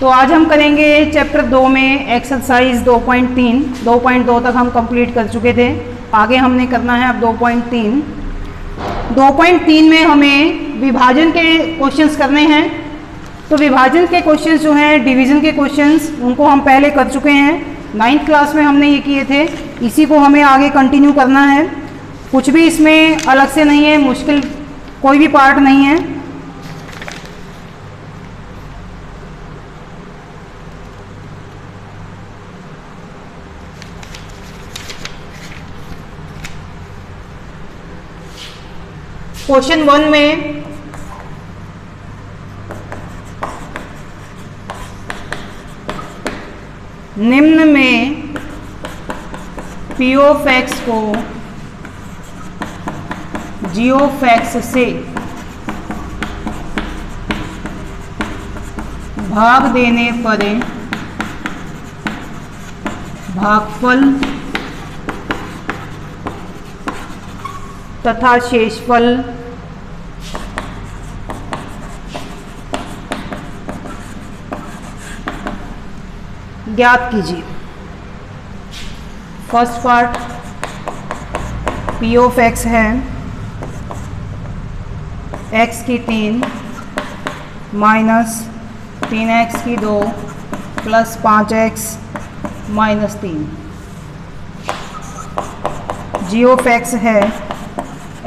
तो आज हम करेंगे चैप्टर 2 में एक्सरसाइज 2.3। 2.2 तक हम कंप्लीट कर चुके थे, आगे हमने करना है अब 2.3। 2.3 में हमें विभाजन के क्वेश्चंस करने हैं। तो विभाजन के क्वेश्चंस जो हैं, डिवीज़न के क्वेश्चंस, उनको हम पहले कर चुके हैं। 9th क्लास में हमने ये किए थे, इसी को हमें आगे कंटिन्यू करना है। कुछ भी इसमें अलग से नहीं है, मुश्किल कोई भी पार्ट नहीं है। क्वेश्चन 1 में निम्न में पी ऑफ एक्स को जी ऑफ एक्स से भाग देने पर भागफल तथा शेषफल ज्ञात कीजिए। First part P of X है x की 3 माइनस 3x की 2 plus 5x minus 3। G of X है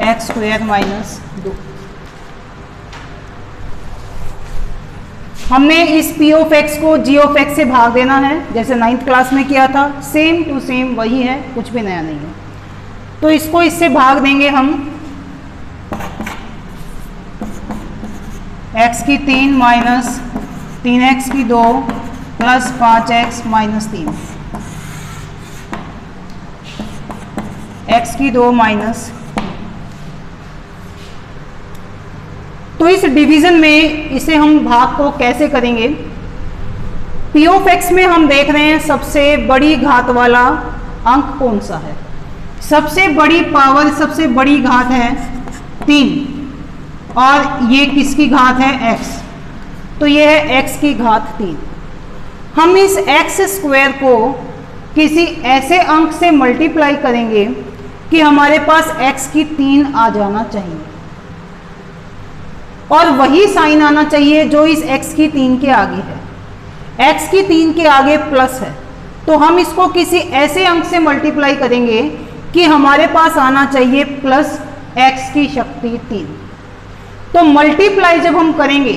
एक्स स्क्वायर माइनस 2। हमने इस पी ऑफ एक्स को जी ऑफ एक्स से भाग देना है, जैसे 9th क्लास में किया था। सेम टू सेम वही है, कुछ भी नया नहीं है। तो इसको इससे भाग देंगे हम। x की 3 माइनस 3x की 2 प्लस 5x माइनस 3। x की 2 माइनस। तो इस डिवीजन में इसे हम भाग को कैसे करेंगे? पी ऑफ एक्स में हम देख रहे हैं सबसे बड़ी घात वाला अंक कौन सा है। सबसे बड़ी पावर, सबसे बड़ी घात है 3 और ये किसकी घात है? x। तो ये है x की घात 3। हम इस x स्क्वायर को किसी ऐसे अंक से मल्टीप्लाई करेंगे कि हमारे पास x की 3 आ जाना चाहिए और वही साइन आना चाहिए जो इस x की 3 के आगे है। x की 3 के आगे प्लस है, तो हम इसको किसी ऐसे अंक से मल्टीप्लाई करेंगे कि हमारे पास आना चाहिए प्लस x की शक्ति 3। तो मल्टीप्लाई जब हम करेंगे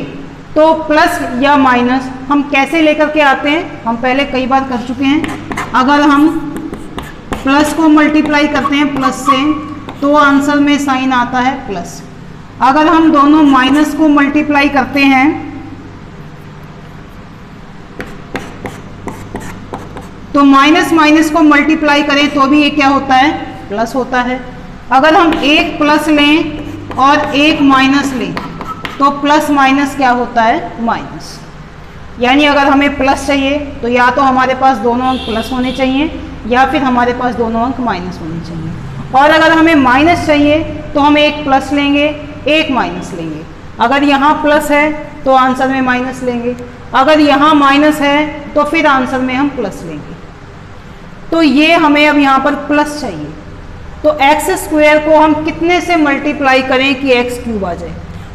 तो प्लस या माइनस हम कैसे लेकर के आते हैं, हम पहले कई बार कर चुके हैं। अगर हम प्लस को मल्टीप्लाई करते हैं प्लस से तो आंसर में साइन आता है प्लस। अगर हम दोनों माइनस को मल्टीप्लाई करते हैं तो माइनस माइनस को मल्टीप्लाई करें तो भी ये क्या होता है? प्लस होता है। अगर हम एक प्लस लें और एक माइनस लें तो प्लस माइनस क्या होता है? माइनस। यानी अगर हमें प्लस चाहिए तो या तो हमारे पास दोनों अंक प्लस होने चाहिए या फिर हमारे पास दोनों अंक माइनस होने चाहिए। और अगर हमें माइनस चाहिए तो हम एक प्लस लेंगे, एक माइनस लेंगे। अगर यहाँ प्लस है तो आंसर में माइनस लेंगे, अगर यहाँ माइनस है तो फिर आंसर में हम प्लस लेंगे। तो ये हमें अब यहाँ पर प्लस चाहिए। तो एक्स स्क्वायर को हम कितने से मल्टीप्लाई करें कि एक्स क्यूब आ जाए?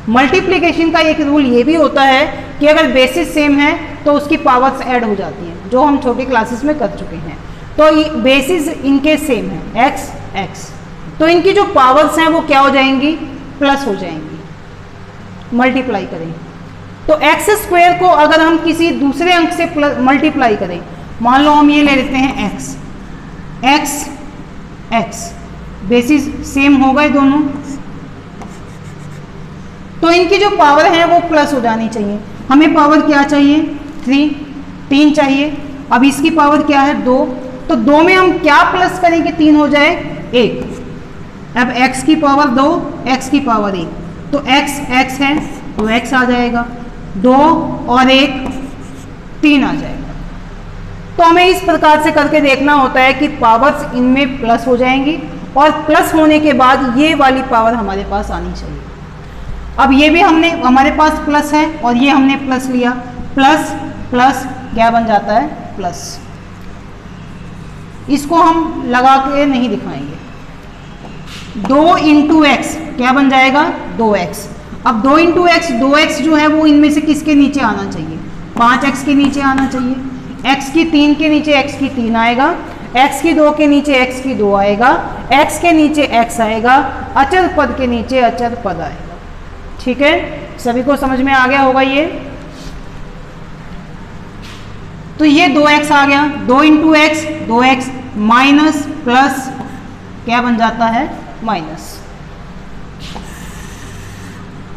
मल्टीप्लिकेशन का एक रूल ये भी होता है कि अगर बेसिस सेम है तो उसकी पावर्स ऐड हो जाती हैं, जो हम छोटी क्लासेस में कर चुके हैं। तो बेसिस इनके सेम है एक्स एक्स, तो इनकी जो पावर्स हैं वो क्या हो जाएंगी? प्लस हो जाएंगी। मल्टीप्लाई करें तो एक्स स्क्वायर को अगर हम किसी दूसरे अंक से मल्टीप्लाई करें, मान लो हम ये ले लेते हैं x x x, basis same हो गए दोनों, तो इनकी जो पावर है वो प्लस हो जानी चाहिए। हमें पावर क्या चाहिए? 3 चाहिए। अब इसकी पावर क्या है? 2। तो 2 में हम क्या प्लस करें कि 3 हो जाए? 1। अब x की पावर 2, x की पावर 1, तो x x है तो x आ जाएगा। 2 और 1 3 आ जाएगा। तो हमें इस प्रकार से करके देखना होता है कि पावर्स इनमें प्लस हो जाएंगी और प्लस होने के बाद ये वाली पावर हमारे पास आनी चाहिए। अब ये भी हमारे पास प्लस है और ये हमने प्लस लिया, प्लस प्लस क्या बन जाता है, प्लस। इसको हम लगा के नहीं दिखाएंगे। 2 इंटू एक्स क्या बन जाएगा, 2x। अब 2 इंटू एक्स, 2x जो है वो इनमें से किसके नीचे आना चाहिए, 5x के नीचे आना चाहिए। x की 3 के नीचे x की 3 आएगा, x की 2 के नीचे x की 2 आएगा, x के नीचे x आएगा, अचर पद के नीचे अचर पद आएगा। ठीक है, सभी को समझ में आ गया होगा ये। तो ये 2x आ गया, 2 into x 2x minus plus क्या बन जाता है, माइनस।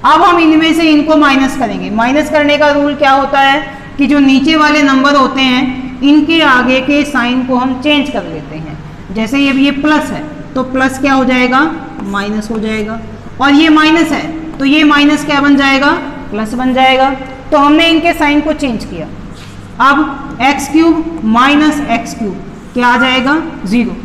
अब हम इनमें से इनको माइनस करेंगे। माइनस करने का रूल क्या होता है कि जो नीचे वाले नंबर होते हैं इनके आगे के साइन को हम चेंज कर लेते हैं। जैसे ये प्लस है तो प्लस क्या हो जाएगा, माइनस हो जाएगा, और ये माइनस है तो ये माइनस क्या बन जाएगा, प्लस बन जाएगा। तो हमने इनके साइन को चेंज किया। अब x cube minus x cube क्या आ जाएगा, 0।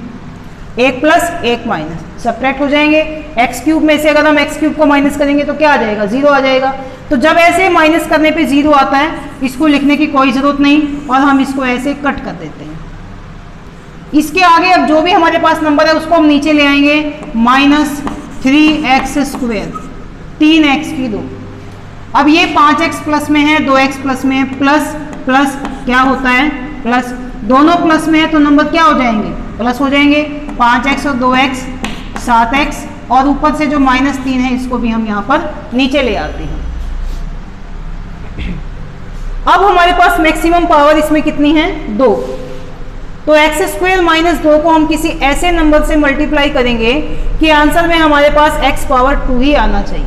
1 प्लस 1 माइनस सब्ट्रैक्ट हो जाएंगे। एक्स क्यूब में से अगर हम एक्स क्यूब को माइनस करेंगे तो क्या आ जाएगा, 0 आ जाएगा। तो जब ऐसे माइनस करने पे 0 आता है, इसको लिखने की कोई ज़रूरत नहीं और हम इसको ऐसे कट कर देते हैं। इसके आगे अब जो भी हमारे पास नंबर है उसको हम नीचे ले आएंगे, माइनस 3x स्क्वायर, 3x की 2। अब ये 5x प्लस में है, 2x प्लस में है, प्लस प्लस क्या होता है, प्लस। दोनों प्लस में है तो नंबर क्या हो जाएंगे, प्लस हो जाएंगे। 5x और 2x 7x, और ऊपर से जो माइनस 3 है इसको भी हम यहाँ पर नीचे ले आते हैं। अब हमारे पास मैक्सिमम पावर इसमें कितनी है, 2। तो एक्स स्क्वायर माइनस 2 को हम किसी ऐसे नंबर से मल्टीप्लाई करेंगे कि आंसर में हमारे पास x पावर 2 ही आना चाहिए।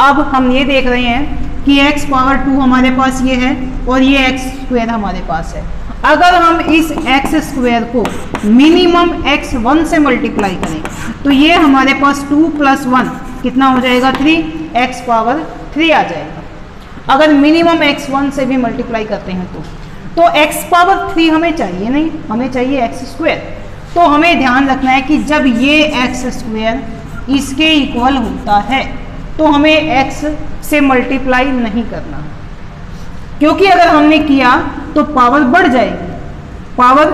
अब हम ये देख रहे हैं कि x पावर 2 हमारे पास ये है और ये x स्क्वायर हमारे पास है। अगर हम इस x स्क्वायर को मिनिमम x1 से मल्टीप्लाई करें तो ये हमारे पास 2 + 1 कितना हो जाएगा, 3, x पावर 3 आ जाएगा। अगर मिनिमम x1 से भी मल्टीप्लाई करते हैं तो x पावर 3 हमें चाहिए नहीं, हमें चाहिए x स्क्वायर। तो हमें ध्यान रखना है कि जब ये x स्क्वायर इसके इक्वल होता है तो हमें x से मल्टीप्लाई नहीं करना, क्योंकि अगर हमने किया तो पावर बढ़ जाएगी, पावर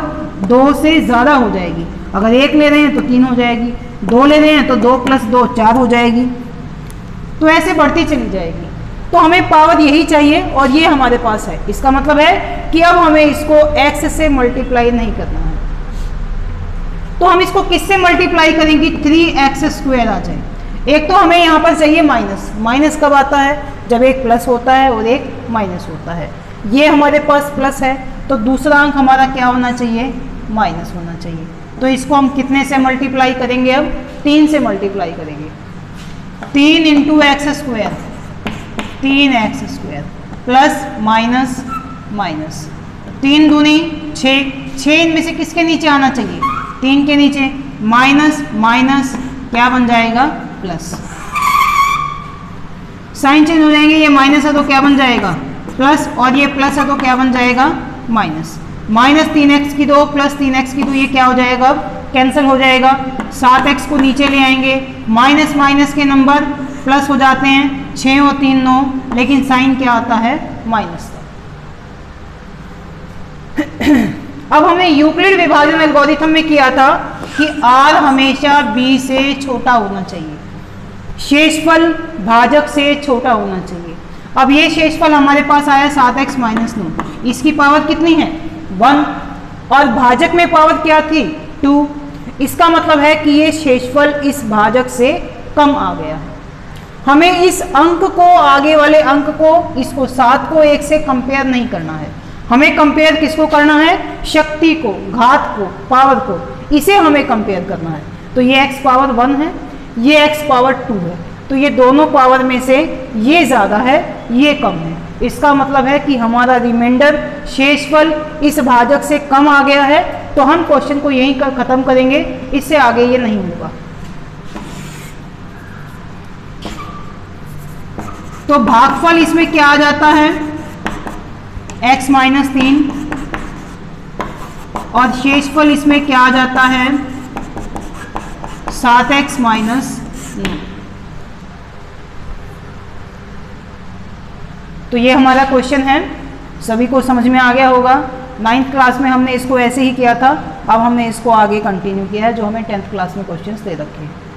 2 से ज़्यादा हो जाएगी। अगर 1 ले रहे हैं तो 3 हो जाएगी, 2 ले रहे हैं तो 2 + 2 4 हो जाएगी, तो ऐसे बढ़ती चली जाएगी। तो हमें पावर यही चाहिए और ये हमारे पास है। इसका मतलब है कि अब हमें इसको x से मल्टीप्लाई नहीं करना है। तो हम इसको किससे मल्टीप्लाई करेंगे, 3x स्क्वायर आ जाए। एक तो हमें यहाँ पर चाहिए माइनस। माइनस कब आता है, जब एक प्लस होता है और एक माइनस होता है। ये हमारे पास प्लस है तो दूसरा अंक हमारा क्या होना चाहिए, माइनस होना चाहिए। तो इसको हम कितने से मल्टीप्लाई करेंगे, अब 3 से मल्टीप्लाई करेंगे। 3 into x square, 3x square plus minus minus 3 दूनी 6, 6 इनमें से किसके नीचे आना चाहिए, 3 के नीचे। माइनस माइनस क्या बन जाएगा, प्लस। साइन चेंज हो जाएंगे, ये माइनस है तो क्या बन जाएगा, प्लस, और ये प्लस है तो क्या बन जाएगा, माइनस। माइनस 3x की 2 प्लस 3x की 2 ये क्या हो जाएगा, अब कैंसिल हो जाएगा। 7x को नीचे ले आएंगे, माइनस माइनस के नंबर प्लस हो जाते हैं, 6 और 3 9, लेकिन साइन क्या आता है, माइनस। अब हमने यूक्लिड विभाजन एल्गोरिथम में किया था कि r हमेशा b से छोटा होना चाहिए, शेषफल भाजक से छोटा होना चाहिए। अब ये शेषफल हमारे पास आया 7x - 9, इसकी पावर कितनी है, 1, और भाजक में पावर क्या थी, 2। इसका मतलब है कि ये शेषफल इस भाजक से कम आ गया है। हमें इस अंक को, आगे वाले अंक को, इसको 7 को 1 से कंपेयर नहीं करना है। हमें कंपेयर किसको करना है, शक्ति को, घात को, पावर को, इसे हमें कंपेयर करना है। तो ये x पावर 1 है, ये x पावर 2 है, तो ये दोनों पावर में से ये ज़्यादा है, ये कम है। इसका मतलब है कि हमारा रिमाइंडर शेषफल इस भाजक से कम आ गया है। तो हम क्वेश्चन को यहीं कर ख़त्म करेंगे, इससे आगे ये नहीं होगा। तो भागफल इसमें क्या आ जाता है, x - 3, और शेषफल इसमें क्या आ जाता है, 7x - 9। तो ये हमारा क्वेश्चन है। सभी को समझ में आ गया होगा। 9th क्लास में हमने इसको ऐसे ही किया था, अब हमने इसको आगे कंटिन्यू किया है जो हमें 10th क्लास में क्वेश्चंस दे रखे हैं।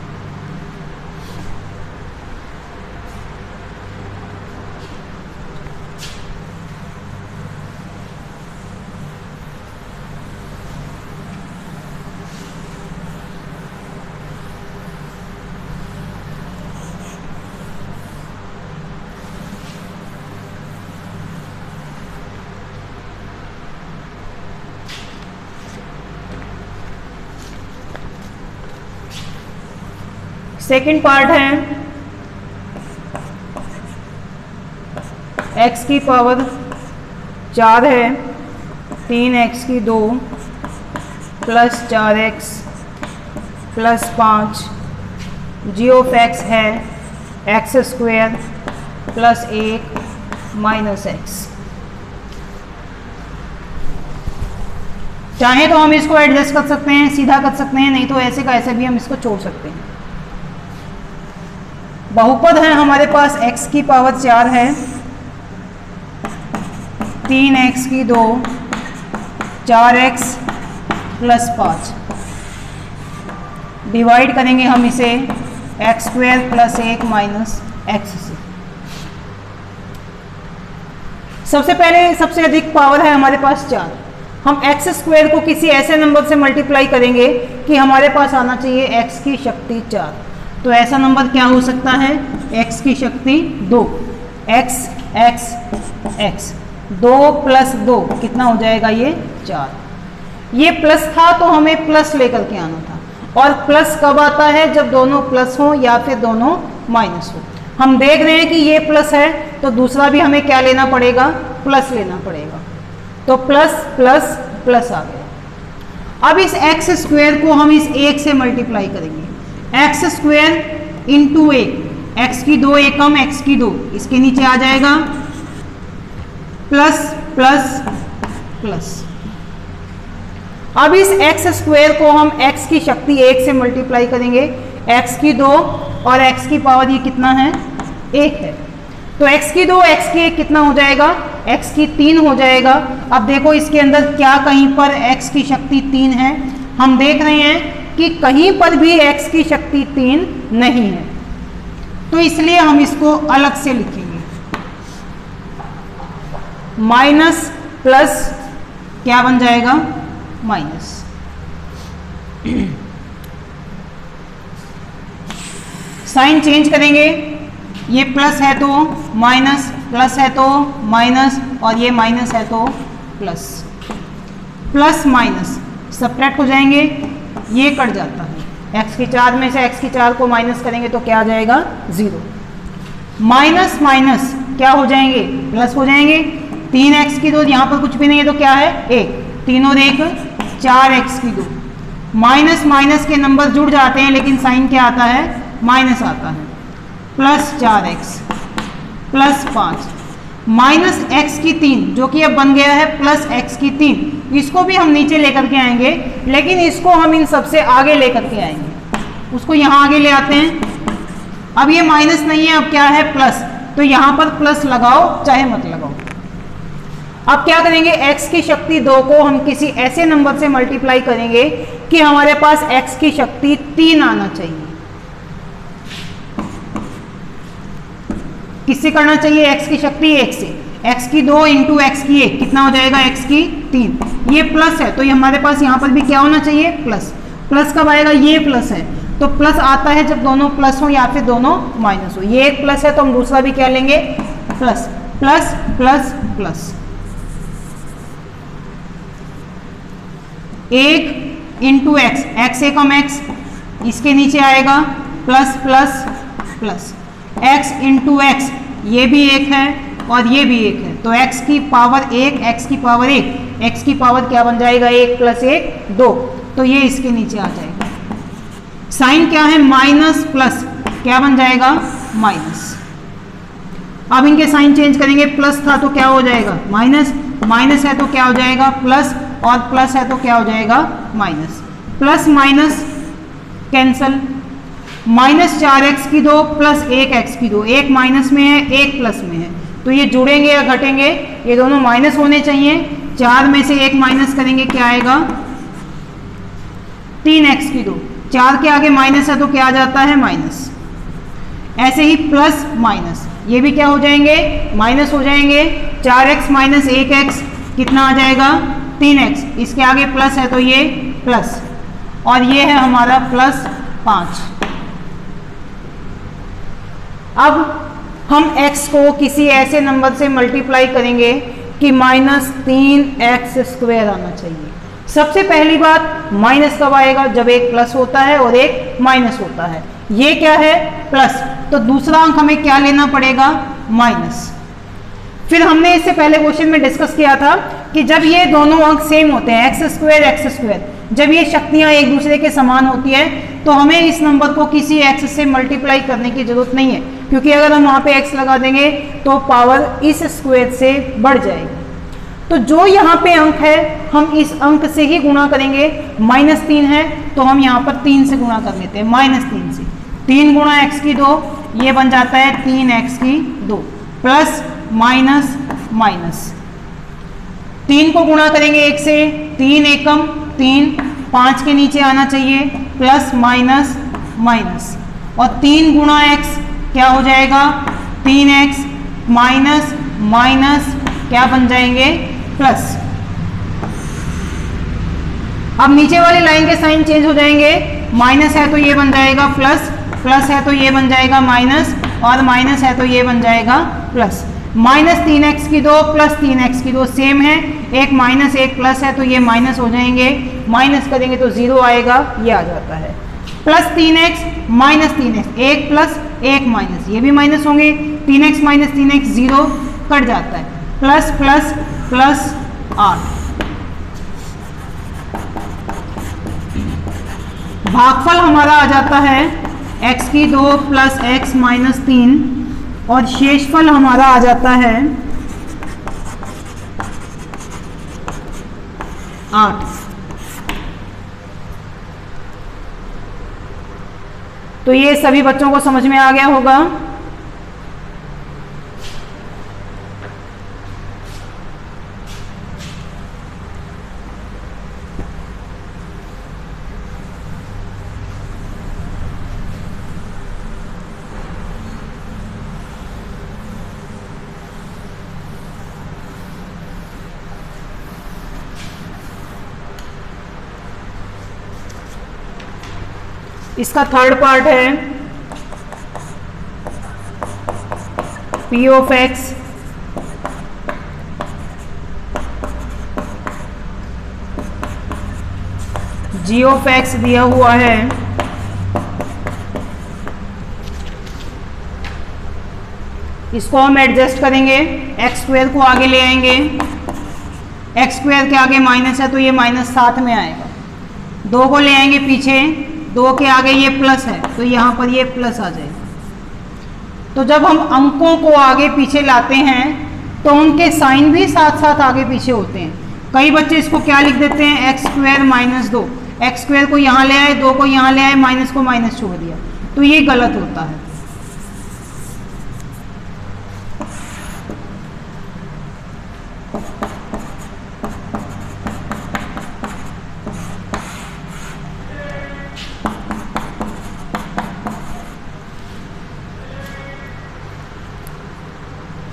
सेकंड पार्ट है x की पावर 4 है 3x की 2 plus 4x plus 5 g of x है x square plus 1 minus x। चाहे तो हम इसको एडजस्ट कर सकते हैं, सीधा कर सकते हैं, नहीं तो ऐसे का ऐसे भी हम इसको छोड़ सकते हैं। बहुपद है हमारे पास x की पावर 4 है 3x की 2 4x प्लस 5, डिवाइड करेंगे हम इसे x square plus 1 minus x से। सबसे पहले सबसे अधिक पावर है हमारे पास 4, हम x स्क्वायर को किसी ऐसे नंबर से मल्टीप्लाई करेंगे कि हमारे पास आना चाहिए x की शक्ति 4। तो ऐसा नंबर क्या हो सकता है, x की शक्ति 2, x x x 2 प्लस 2 कितना हो जाएगा ये 4। ये प्लस था तो हमें प्लस लेकर के आना था, और प्लस कब आता है जब दोनों प्लस हो या फिर दोनों माइनस हो। हम देख रहे हैं कि ये प्लस है तो दूसरा भी हमें क्या लेना पड़ेगा, प्लस लेना पड़ेगा। तो प्लस प्लस प्लस आ गया। अब इस x स्क्वायर को हम इस 1 से मल्टीप्लाई करेंगे, x स्क्वायर इंटू 1, x की 2 एकम x की 2, इसके नीचे आ जाएगा प्लस प्लस प्लस। अब इस x स्क्वायर को हम x की शक्ति 1 से मल्टीप्लाई करेंगे, x की 2 और x की पावर ये कितना है 1 है, तो x की 2 x की 1 कितना हो जाएगा, x की 3 हो जाएगा। अब देखो इसके अंदर क्या कहीं पर x की शक्ति 3 है, हम देख रहे हैं कि कहीं पर भी x की शक्ति 3 नहीं है, तो इसलिए हम इसको अलग से लिखेंगे। माइनस प्लस क्या बन जाएगा, माइनस। साइन चेंज करेंगे, ये प्लस है तो माइनस, प्लस है तो माइनस, और ये माइनस है तो प्लस। प्लस माइनस सब्ट्रैक्ट हो जाएंगे, ये कट जाता है। x की 4 में से x की 4 को माइनस करेंगे तो क्या आ जाएगा 0। माइनस माइनस क्या हो जाएंगे, प्लस हो जाएंगे। 3x की 2 यहाँ पर कुछ भी नहीं है तो क्या है 1, 3 और 1 4x की 2। माइनस माइनस के नंबर जुड़ जाते हैं लेकिन साइन क्या आता है, माइनस आता है। Plus 4x plus 5 minus x की 3 जो कि अब बन गया है प्लस x की 3, इसको भी हम नीचे लेकर के आएंगे, लेकिन इसको हम इन सबसे आगे लेकर के आएंगे, उसको यहाँ आगे ले आते हैं। अब ये माइनस नहीं है, अब क्या है प्लस, तो यहाँ पर प्लस लगाओ चाहे मत लगाओ। अब क्या करेंगे, x की शक्ति 2 को हम किसी ऐसे नंबर से मल्टीप्लाई करेंगे कि हमारे पास x की शक्ति 3 आना चाहिए। किससे करना चाहिए, x की शक्ति 1 से। x की 2 इंटू x की 1 कितना हो जाएगा, x की 3। ये प्लस है तो ये हमारे पास यहाँ पर भी क्या होना चाहिए, प्लस। प्लस कब आएगा, ये प्लस है तो प्लस आता है जब दोनों प्लस हो या फिर दोनों माइनस हो। ये एक प्लस है तो हम दूसरा भी क्या लेंगे, plus. Plus plus plus 1 into x, x एकम एक्स, इसके नीचे आएगा plus plus plus. x into x, ये भी 1 है और ये भी 1 है, तो x की पावर 1, x की पावर 1, x की पावर क्या बन जाएगा, 1 प्लस 1 2, तो ये इसके नीचे आ जाएगा। साइन क्या है, माइनस प्लस क्या बन जाएगा, माइनस। अब इनके साइन चेंज करेंगे, प्लस था तो क्या हो जाएगा, माइनस, माइनस है तो क्या हो जाएगा, प्लस, और प्लस है तो क्या हो जाएगा, minus. Plus minus cancel, minus 4x की 2 प्लस 1x की 2, एक माइनस में है एक प्लस में है, तो ये जुड़ेंगे या घटेंगे, ये दोनों माइनस होने चाहिए। 4 में से 1 माइनस करेंगे, क्या आएगा 3x3। 4 के आगे माइनस है तो क्या आ जाता है माइनस। ऐसे ही प्लस माइनस, ये भी क्या हो जाएंगे माइनस हो जाएंगे। 4x माइनस 1x कितना आ जाएगा 3x, इसके आगे प्लस है तो ये प्लस, और ये है हमारा प्लस 5। अब हम x को किसी ऐसे नंबर से मल्टीप्लाई करेंगे कि -3x² आना चाहिए। सबसे पहली बात, माइनस कब आएगा, जब एक प्लस होता है और एक माइनस होता है। ये क्या है प्लस, तो दूसरा अंक हमें क्या लेना पड़ेगा माइनस। फिर हमने इससे पहले क्वेश्चन में डिस्कस किया था कि जब ये दोनों अंक सेम होते हैं x², जब ये शक्तियां एक दूसरे के समान होती है तो हमें इस नंबर को किसी x से मल्टीप्लाई करने की जरूरत नहीं है, क्योंकि अगर हम वहां पे x लगा देंगे तो पावर इस स्क्वायर से बढ़ जाएगी। तो जो यहाँ पे अंक है हम इस अंक से ही गुणा करेंगे। -3 है तो हम यहाँ पर 3 से गुणा कर लेते हैं, -3 से। 3 गुणा x2, ये बन जाता है 3x2, प्लस माइनस माइनस। 3 को गुणा करेंगे 1 से, 3 एकम 3, 5 के नीचे आना चाहिए, प्लस माइनस माइनस, और 3 गुणा x क्या हो जाएगा 3x, माइनस माइनस क्या बन जाएंगे प्लस। अब नीचे वाली लाइन के साइन चेंज हो जाएंगे, माइनस है तो ये बन जाएगा प्लस, प्लस है तो ये बन जाएगा माइनस, और माइनस है तो ये बन जाएगा plus. -3x2 plus 3x2 same है, एक माइनस एक प्लस है तो ये माइनस हो जाएंगे, माइनस करेंगे तो 0 आएगा, ये आ जाता है। प्लस 3x माइनस 3x, एक प्लस एक माइनस, ये भी माइनस होंगे, 3x माइनस 3x 0 कट जाता है, प्लस प्लस प्लस 8। भागफल हमारा आ जाता है x2 प्लस x माइनस 3, और शेषफल हमारा आ जाता है 8। तो ये सभी बच्चों को समझ में आ गया होगा। इसका थर्ड पार्ट है p of x g of x दिया हुआ है, इसको हम एडजस्ट करेंगे, x² को आगे ले आएंगे, x² के आगे माइनस है तो ये माइनस साथ में आएगा, 2 को ले आएंगे पीछे, 2 के आगे ये प्लस है तो यहाँ पर ये प्लस आ जाएगा। तो जब हम अंकों को आगे पीछे लाते हैं तो उनके साइन भी साथ साथ आगे पीछे होते हैं। कई बच्चे इसको क्या लिख देते हैं x² माइनस 2, x² को यहाँ ले आए, 2 को यहाँ ले आए, माइनस को माइनस छोड़ दिया, तो ये गलत होता है।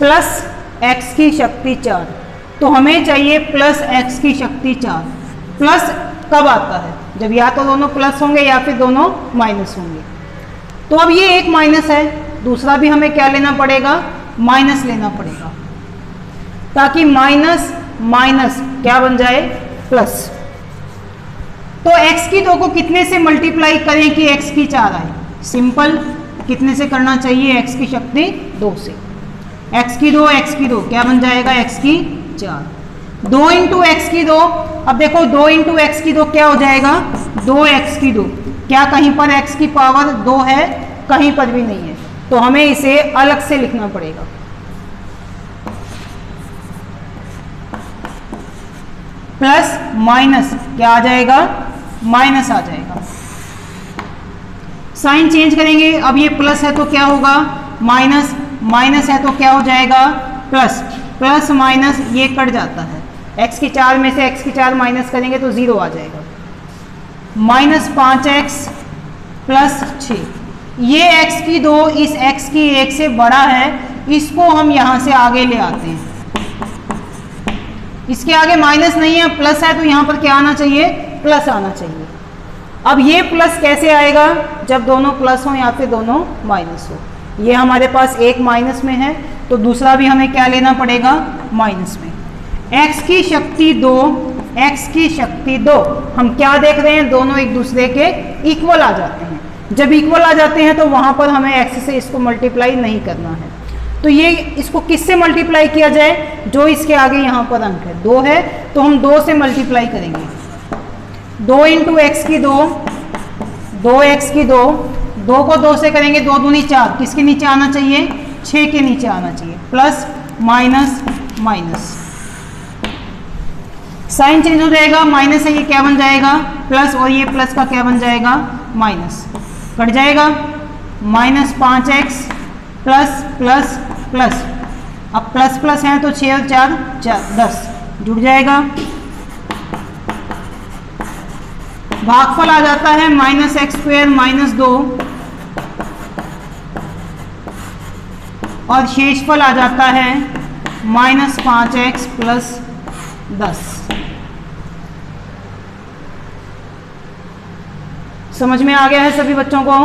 प्लस x की शक्ति 4, तो हमें चाहिए प्लस x की शक्ति 4। प्लस कब आता है, जब या तो दोनों प्लस होंगे या फिर दोनों माइनस होंगे। तो अब ये एक माइनस है, दूसरा भी हमें क्या लेना पड़ेगा माइनस लेना पड़ेगा, ताकि माइनस माइनस क्या बन जाए प्लस। तो x की 2 को कितने से मल्टीप्लाई करें कि x की 4 आए, सिंपल, कितने से करना चाहिए x की शक्ति 2 से। x की 2 क्या बन जाएगा x की 4, 2 इंटू x की 2। अब देखो 2 इंटू x की 2 क्या हो जाएगा 2x की 2, क्या कहीं पर x की पावर 2 है, कहीं पर भी नहीं है, तो हमें इसे अलग से लिखना पड़ेगा। प्लस माइनस क्या आ जाएगा माइनस आ जाएगा, साइन चेंज करेंगे। अब ये प्लस है तो क्या होगा माइनस, माइनस है तो क्या हो जाएगा प्लस प्लस माइनस ये कट जाता है, x की 4 में से x की 4 माइनस करेंगे तो 0 आ जाएगा, -5x प्लस 6। ये x की 2 इस x की 1 से बड़ा है, इसको हम यहाँ से आगे ले आते हैं। इसके आगे माइनस नहीं है, प्लस है, तो यहाँ पर क्या आना चाहिए, प्लस आना चाहिए। अब ये प्लस कैसे आएगा, जब दोनों प्लस हो या फिर दोनों माइनस हो। ये हमारे पास एक माइनस में है तो दूसरा भी हमें क्या लेना पड़ेगा, माइनस में। x की शक्ति 2, x की शक्ति 2, हम क्या देख रहे हैं, दोनों एक दूसरे के इक्वल आ जाते हैं। जब इक्वल आ जाते हैं तो वहां पर हमें x से इसको मल्टीप्लाई नहीं करना है। तो ये इसको किससे मल्टीप्लाई किया जाए, जो इसके आगे यहाँ पर अंक है 2 है, तो हम 2 से मल्टीप्लाई करेंगे। 2 इंटू एक्स की 2, 2x की 2, 2 को 2 से करेंगे, 2 दूनी 4, किसके नीचे आना चाहिए, 6 के नीचे आना चाहिए, plus minus minus, sign change हो जाएगा, माइनस है ये क्या बन जाएगा, प्लस, और ये प्लस का क्या बन जाएगा, माइनस, कट जाएगा, -5x प्लस प्लस प्लस, अब प्लस प्लस है तो 6 और 4 10 जुड़ जाएगा, भागफल आ जाता है -x² -2 और शेषफल आ जाता है -5x प्लस 10। समझ में आ गया है सभी बच्चों को?